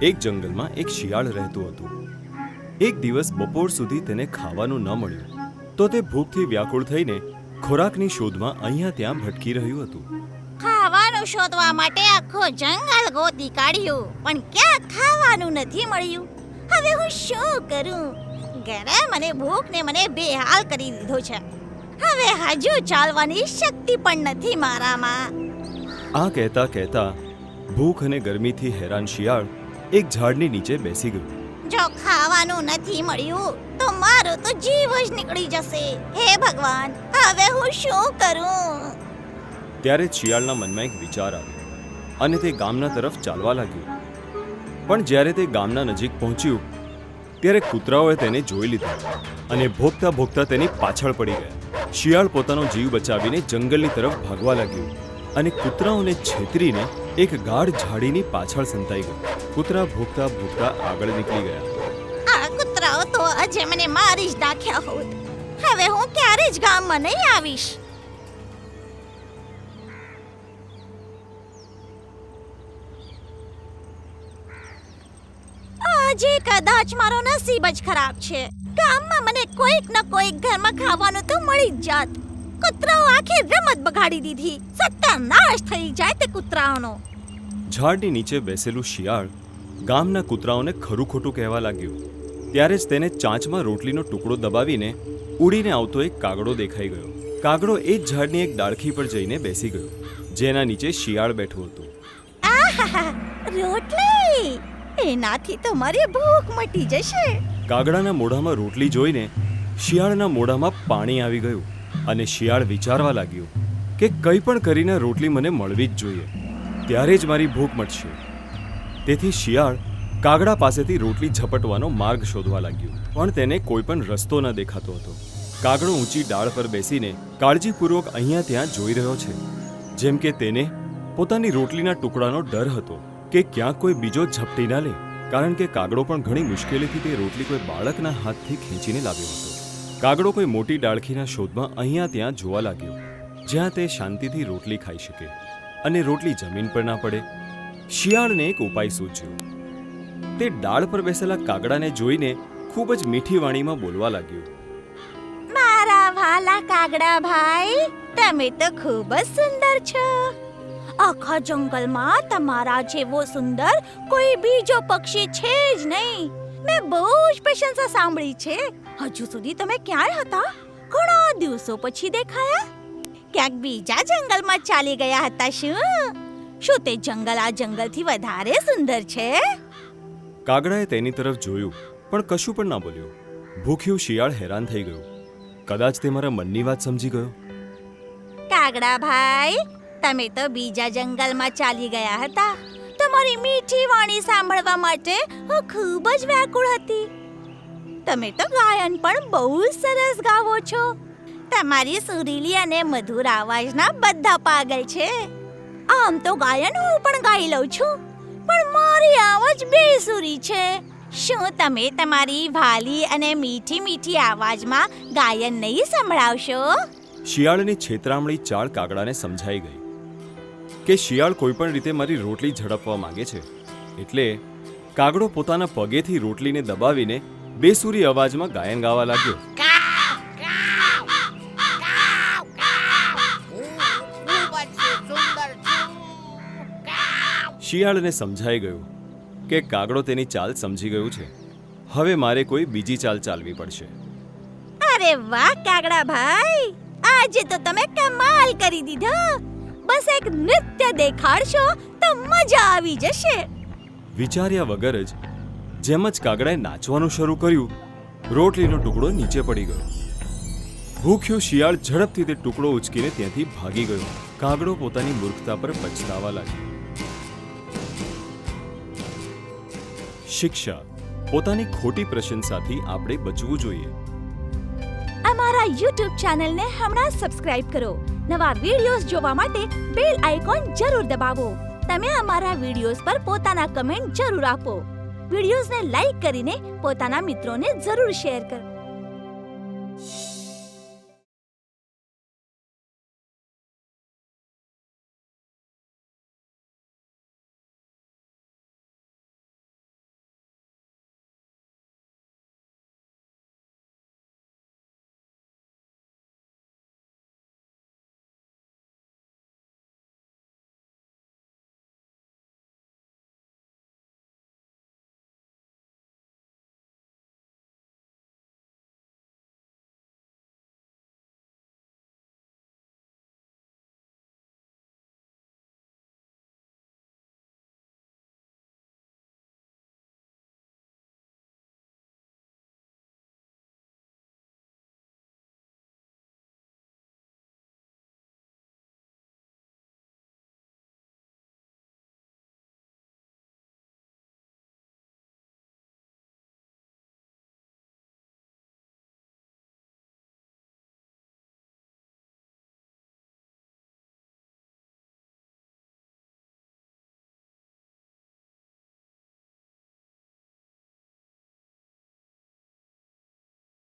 એક જંગલમાં એક શિયાળ રહેતું હતું. એક દિવસ બપોર સુધી તેને ખાવાનું ન મળ્યું તો તે ભૂખથી વ્યાકુળ થઈને ખોરાકની શોધમાં અહીંયા ત્યાં ભટકી રહ્યું હતું. ખાવાનું શોધવા માટે આખો જંગલ ગોતી કાઢ્યું, પણ ક્યાં ખાવાનું નથી મળ્યું. હવે હું શું કરું? ગરમ અને ભૂખને મને બેહાલ કરી દીધો છે. હવે હજુ ચાલવાની શક્તિ પણ નથી મારામાં. આ કહેતા કહેતા ભૂખ અને ગરમીથી હેરાન શિયાળ એક ઝાડની નીચે બેસી ગયું. જો ખાવાનું નથી મળ્યું તો મારો તો જીવ જ નીકળી જશે. હે ભગવાન, હવે હું શું કરું? ત્યારે જ શિયાળના મનમાં એક વિચાર આવ્યો અને તે ગામના તરફ ચાલવા લાગ્યું. પણ જ્યારે તે ગામના નજીક પહોંચ્યું ત્યારે કૂતરાઓએ તેને જોઈ લીધો અને ભોગતા ભોગતા તેની પાછળ પડી ગયા. શિયાળ પોતાનો જીવ બચાવીને જંગલની તરફ ભાગવા લાગ્યું અને કૂતરાઓને છેતરીને એક ગાઢ ઝાડીની પાછળ સંતાઈ ગયો. કૂતરા ભોગતા ભોગતા આગળ નીકળી ગયા. આ કૂતરાઓ તો આજે મને મારી જ નાખ્યા હોત. હવે હું ક્યારે જ ગામમાં નહીં આવીશ. આજે કદાચ મારો નસીબ જ ખરાબ છે. ગામમાં મને કોઈક ન કોઈક ઘરમાં ખાવાનું તો મળી જ જાત. કૂતરાઓ આખી રમત બગાડી દીધી. સત્યાનાશ થઈ જાય તે કૂતરાઓનો. ઝાડની નીચે બેસેલું શિયાળ ગામના કૂતરાઓને ખરું ખોટું કહેવા લાગ્યું. ત્યારે જ તેને ચાંચમાં રોટલીનો ટુકડો દબાવીને ઉડીને આવતો એક કાગડો દેખાઈ ગયો. કાગડો એ જ ઝાડની એક ડાળખી પર જઈને બેસી ગયો જેના નીચે શિયાળ બેઠું હતું. આહાહા, રોટલી! એનાથી તો મારી ભૂખ મટી જશે. કાગડાના મોઢામાં રોટલી જોઈને શિયાળના મોઢામાં પાણી આવી ગયું અને શિયાળ વિચારવા લાગ્યું કે કંઈ પણ કરીને રોટલી મને મળવી જ જોઈએ, ત્યારે જ મારી ભૂખ મટશે. તેથી શિયાળ કાગડા પાસેથી રોટલી ઝપટવાનો માર્ગ શોધવા લાગ્યું, પણ તેને કોઈ પણ રસ્તો ન દેખાતો હતો. કાગડો ઊંચી ડાળ પર બેસીને કાળજીપૂર્વક અહીંયા ત્યાં જોઈ રહ્યો છે, જેમ કે તેને પોતાની રોટલીના ટુકડાનો ડર હતો કે ક્યાંક કોઈ બીજો ઝપટી ના લે, કારણ કે કાગડો પણ ઘણી મુશ્કેલીથી તે રોટલી કોઈ બાળકના હાથથી ખેંચીને લાવ્યો હતો. કાગડો કોઈ મોટી ડાળખીના શોધમાં અહીંયા ત્યાં જોવા લાગ્યો જ્યાં તે શાંતિથી રોટલી ખાઈ શકે અને રોટલી જમીન પર ના પડે. શિયાળને એક ઉપાય સૂચ્યો. તે ડાળ પર બેસેલા કાગડાને જોઈને ખૂબ જ મીઠી વાણીમાં બોલવા લાગ્યો. મારા વાલા કાગડા ભાઈ, તમે તો ખૂબ જ સુંદર છો. આખા જંગલમાં તમારા જેવો સુંદર કોઈ બીજો પક્ષી છે જ નહીં. મેં બહુ જ પ્રશંસા સાંભળી છે. હજુ સુધી તમે ક્યાં હતા? ઘણા દિવસો પછી દેખાયા. ક્યાંક બીજા જંગલમાં ચાલી ગયા હતા શું તે જંગલ આ જંગલથી વધારે સુંદર છે? કાગડાએ તેની તરફ જોયું પણ કશું પણ ના બોલ્યો. ભૂખ્યું શિયાળ હેરાન થઈ ગયું. કદાચ તે મારા મનની વાત સમજી ગયો. કાગડા ભાઈ, તમે તો બીજા જંગલમાં ચાલી ગયા હતા. તમારી મીઠી વાણી સાંભળવા માટે હું ખૂબ જ વ્યાકુળ હતી. તમે તો ગાયન પણ બહુ સરસ ગાવો છો. તમારી સુરીલી અને મધુર અવાજના બધા પાગલ છે. આમ તો ગાયન હું પણ ગાઈ લઉં છું, પણ મારી અવાજ બેસુરી છે. શું તમે તમારી ભાલી અને મીઠી મીઠી અવાજમાં ગાયન નહીં સંભળાવશો? શિયાળની છેતરામણી ચાળ કાગડાને સમજાઈ ગઈ કે શિયાળ કોઈ પણ રીતે મારી રોટલી ઝડપવા માંગે છે. એટલે કાગડો પોતાના પગેથી રોટલીને દબાવીને બેસુરી અવાજમાં ગાયન ગાવા લાગ્યો. શિયાળને સમજાઈ ગયું કે કાગડો તેની ચાલ સમજી ગયું છે. હવે મારે કોઈ બીજી ચાલ ચાલવી પડશે. અરે વાહ કાગડા ભાઈ, આજે તો તમે કમાલ કરી દીધો. બસ એક નૃત્ય દેખાડશો તો મજા આવી જશે. વિચાર્યા વગર જ જેમ જ કાગડાએ નાચવાનું શરૂ કર્યું, રોટલીનો ટુકડો નીચે પડી ગયો. ભૂખ્યો શિયાળ ઝડપથી તે ટુકડો ઉચકીને ત્યાંથી ભાગી ગયો. કાગડો પોતાની મૂર્ખતા પર પછતાવા લાગ્યો. શિક્ષા: પોતાની ખોટી પ્રશંસાથી આપણે બચવું જોઈએ. અમારા YouTube ચેનલને હમણાં સબસ્ક્રાઇબ કરો. નવા વિડિયોઝ જોવા માટે બેલ આઇકોન જરૂર દબાવો. તમે અમારા વિડિયોઝ પર પોતાના કમેન્ટ જરૂર આપો. વિડિયોઝને લાઈક કરીને પોતાના મિત્રોને જરૂર શેર કરો.